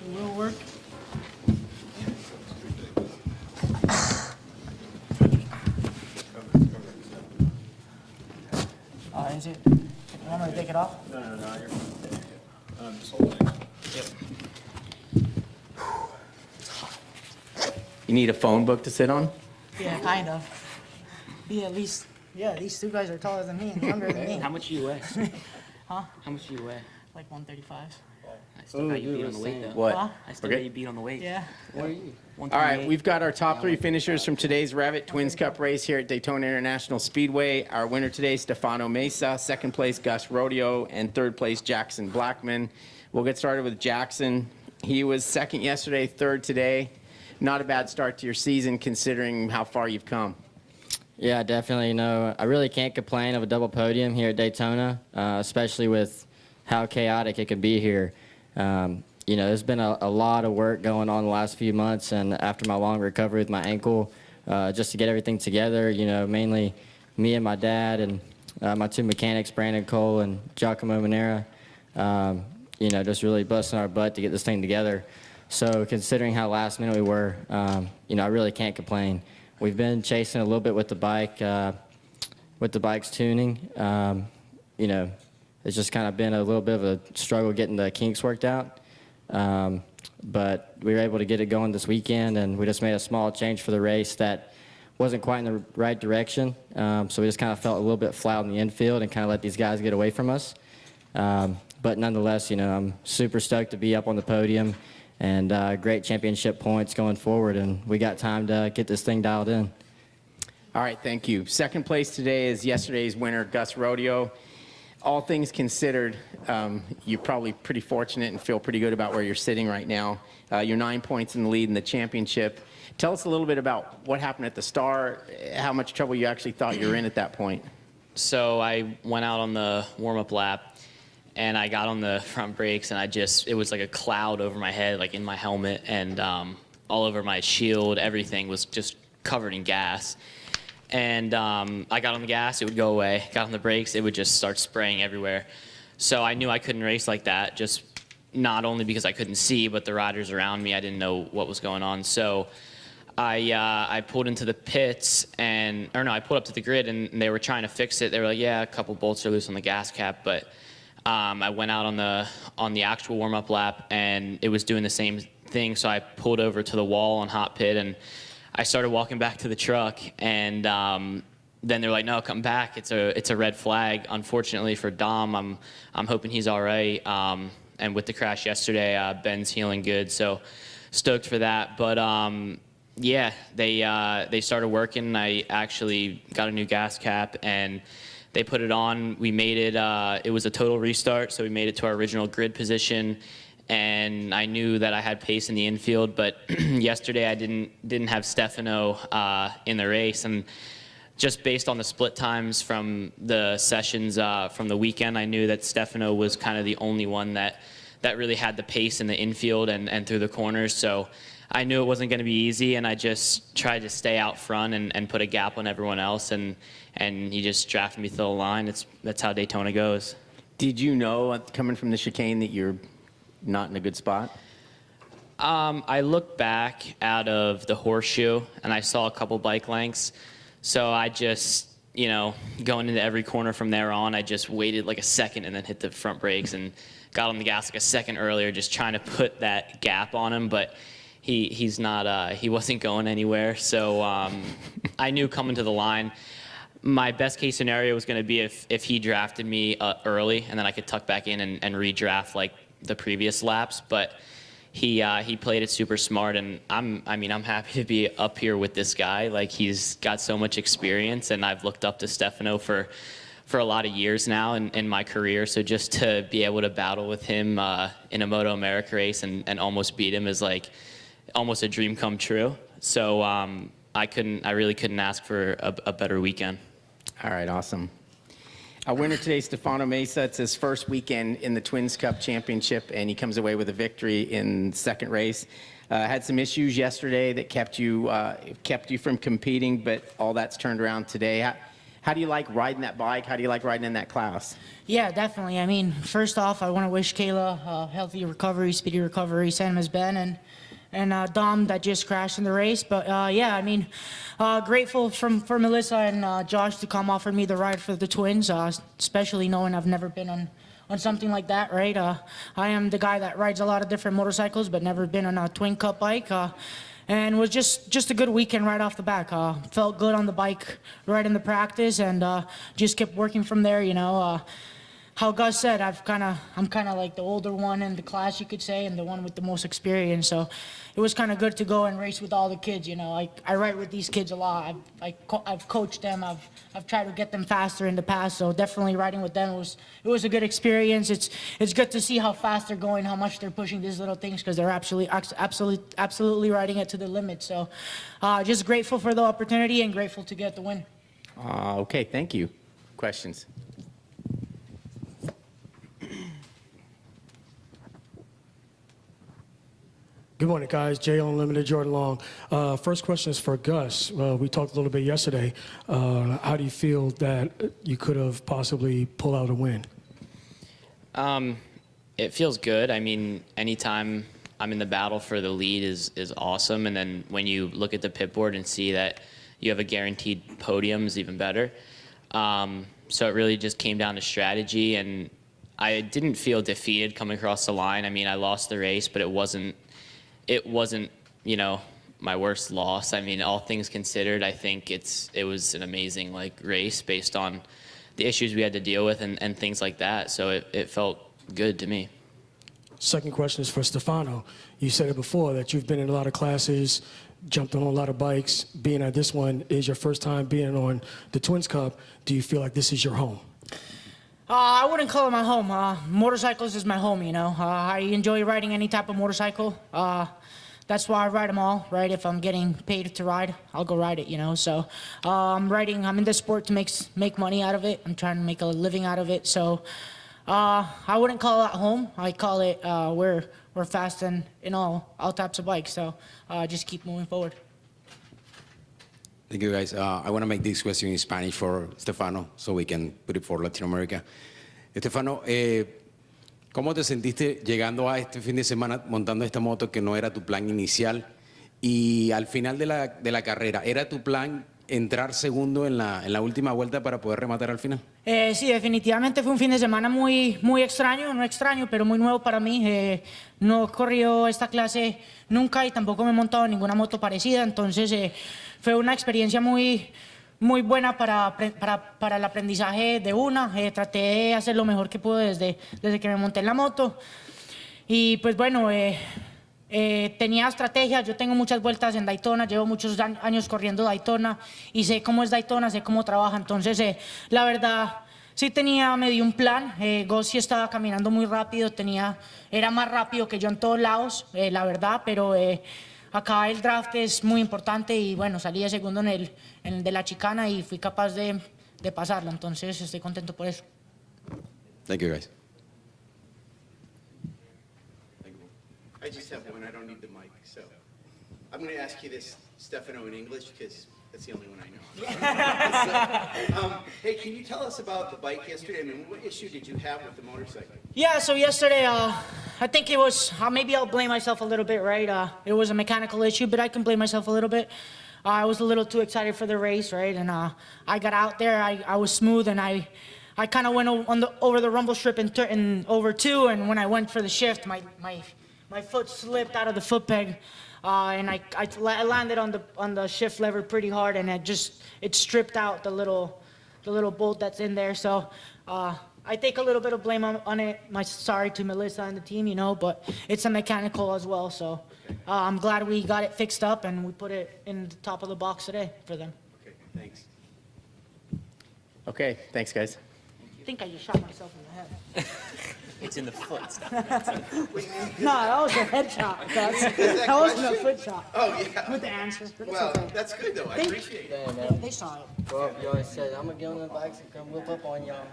It will work. Is it? You want me to take it off? No, you're just holding. You need a phone book to sit on? Yeah, kind of. At least, these two guys are taller than me and younger than me. How much do you weigh? Huh? How much do you weigh? Like 135. I still got you beat on the weight, though. What? Huh? I still Okay. got you beat on the weight. Yeah. What are you? All right, we've got our top three finishers from today's Rev'It Twins Cup race here at Daytona International Speedway. Our winner today, Stefano Mesa. Second place, Gus Rodeo. And third place, Jackson Blackman. We'll get started with Jackson. He was second yesterday, third today. Not a bad start to your season considering how far you've come. Yeah, definitely. I really can't complain of a double podium here at Daytona, especially with how chaotic it can be here. There's been a lot of work going on the last few months, and after my long recovery with my ankle, just to get everything together, mainly me and my dad and my two mechanics, Brandon Cole and Giacomo Manera, just really busting our butt to get this thing together. So considering how last minute we were, I really can't complain. We've been chasing a little bit with the bike, with the bike's tuning. It's just kind of been a little bit of a struggle getting the kinks worked out. But we were able to get it going this weekend, and we just made a small change for the race that wasn't quite in the right direction. So we just kind of felt a little bit flat in the infield and kind of let these guys get away from us. But nonetheless, I'm super stoked to be up on the podium and great championship points going forward, and we got time to get this thing dialed in. All right, thank you. Second place today is yesterday's winner, Gus Rodeo. All things considered, you're probably pretty fortunate and feel pretty good about where you're sitting right now. You're 9 points in the lead in the championship. Tell us a little bit about what happened at the start, how much trouble you actually thought you were in at that point. So I went out on the warm-up lap, and I got on the front brakes, and it was like a cloud over my head, like in my helmet, and all over my shield. Everything was just covered in gas. And I got on the gas, it would go away. Got on the brakes, it would just start spraying everywhere. So I knew I couldn't race like that, just not only because I couldn't see, but the riders around me, I didn't know what was going on. So I pulled into the pits, I pulled up to the grid, and they were trying to fix it. They were like, yeah, a couple bolts are loose on the gas cap, but I went out on the actual warm-up lap, and it was doing the same thing. So I pulled over to the wall on hot pit, and I started walking back to the truck, and then they're like, no, come back. It's a red flag. Unfortunately for Dom, I'm hoping he's all right. And with the crash yesterday, Ben's healing good, so stoked for that. But yeah, they started working. I actually got a new gas cap, and they put it on. We made it. It was a total restart, so we made it to our original grid position. And I knew that I had pace in the infield, but yesterday I didn't have Stefano in the race, and just based on the split times from the sessions from the weekend, I knew that Stefano was kind of the only one that really had the pace in the infield and through the corners. So I knew it wasn't going to be easy, and I just tried to stay out front and put a gap on everyone else, and he just drafted me through the line. That's how Daytona goes. Did you know, coming from the chicane, that you're not in a good spot? I looked back out of the horseshoe, and I saw a couple bike lengths. So I just, going into every corner from there on, I just waited like a second and then hit the front brakes and got on the gas like a second earlier, just trying to put that gap on him. But he wasn't going anywhere. So I knew coming to the line, my best case scenario was going to be if he drafted me early, and then I could tuck back in and redraft like the previous laps. But he played it super smart, and I'm happy to be up here with this guy. Like, he's got so much experience, and I've looked up to Stefano for a lot of years now in my career. So just to be able to battle with him in a Moto America race and almost beat him is like almost a dream come true. So I really couldn't ask for a better weekend. All right, awesome. Our winner today, Stefano Mesa. It's his first weekend in the Twins Cup Championship, and he comes away with a victory in the second race. Had some issues yesterday that kept you from competing, but all that's turned around today. How do you like riding that bike? How do you like riding in that class? Yeah, definitely. I mean, first off, I want to wish Kayla healthy recovery, speedy recovery, same as Ben and Dom that just crashed in the race. But yeah, I mean, grateful for Melissa and Josh to come offer me the ride for the twins, especially knowing I've never been on something like that, right? I am the guy that rides a lot of different motorcycles, but never been on a Twin Cup bike. And was just a good weekend right off the back. Felt good on the bike right in the practice, and just kept working from there. You know, how Gus said, I'm kind of like the older one in the class, you could say, and the one with the most experience. So it was kind of good to go and race with all the kids. You know, I ride with these kids a lot. I've coached them. I've tried to get them faster in the past. So definitely riding with them was a good experience. It's good to see how fast they're going, how much they're pushing these little things, because they're absolutely riding it to the limit. So just grateful for the opportunity and grateful to get the win. Okay, thank you. Questions? Good morning, guys. Jay Unlimited, Jordan Long. First question is for Gus. We talked a little bit yesterday. How do you feel that you could have possibly pulled out a win? It feels good. I mean, anytime I'm in the battle for the lead is awesome. And then when you look at the pit board and see that you have a guaranteed podium is even better. So it really just came down to strategy. And I didn't feel defeated coming across the line. I mean, I lost the race, but it wasn't, you know, my worst loss. I mean, all things considered, I think it was an amazing race based on the issues we had to deal with and things like that. So it felt good to me. Second question is for Stefano. You said it before that you've been in a lot of classes, jumped on a lot of bikes. Being at this one is your first time being on the Twins Cup. Do you feel like this is your home? I wouldn't call it my home. Motorcycles is my home, you know. I enjoy riding any type of motorcycle. That's why I ride them all, right? If I'm getting paid to ride, I'll go ride it, you know. So I'm in this sport to make money out of it. I'm trying to make a living out of it. So I wouldn't call it home. I call it we're fast in all types of bikes. So just keep moving forward. Thank you, guys. I want to make this question in Spanish for Stefano, so we can put it for Latin America. Stefano, ¿cómo te sentiste llegando a este fin de semana montando esta moto que no era tu plan inicial? Y al final de la carrera, ¿era tu plan entrar segundo en la última vuelta para poder rematar al final? Sí, definitivamente fue un fin de semana muy extraño, no extraño, pero muy nuevo para mí. No he corrido esta clase nunca y tampoco me he montado en ninguna moto parecida, entonces fue una experiencia muy buena para el aprendizaje de una. Traté de hacer lo mejor que pude desde que me monté en la moto. Y pues bueno, tenía estrategias. Yo tengo muchas vueltas en Daytona, llevo muchos años corriendo Daytona y sé cómo es Daytona, sé cómo trabaja. Entonces, la verdad, sí tenía medio un plan. Gossi estaba caminando muy rápido, era más rápido que yo en todos lados, la verdad, pero acá el draft es muy importante y bueno, salí de segundo en el de la chicana y fui capaz de pasarlo. Entonces, estoy contento por eso. Thank you, guys. I just have one. I don't need the mic, so I'm going to ask you this, Stefano, in English, because that's the only one I know. So, hey, can you tell us about the bike yesterday? I mean, what issue did you have with the motorcycle? Yeah, so yesterday, I think it was, maybe I'll blame myself a little bit, right? It was a mechanical issue, but I can blame myself a little bit. I was a little too excited for the race, right? And I got out there, I was smooth, and I kind of went over the rumble strip and over two, and when I went for the shift, my foot slipped out of the foot peg, and I landed on the shift lever pretty hard, and it stripped out the little bolt that's in there. So I take a little bit of blame on it. Sorry to Melissa and the team, you know, but it's a mechanical as well. So I'm glad we got it fixed up and we put it in the top of the box today for them. Okay, thanks. Okay, thanks, guys. I think I just shot myself in the head. It's in the foot. No, that was a head shot. That wasn't a foot shot. Oh, yeah. With the answer. Well, that's good, though. I appreciate it. They saw it. Well, you always said, I'm going to get on the bikes and come whip up on y'all.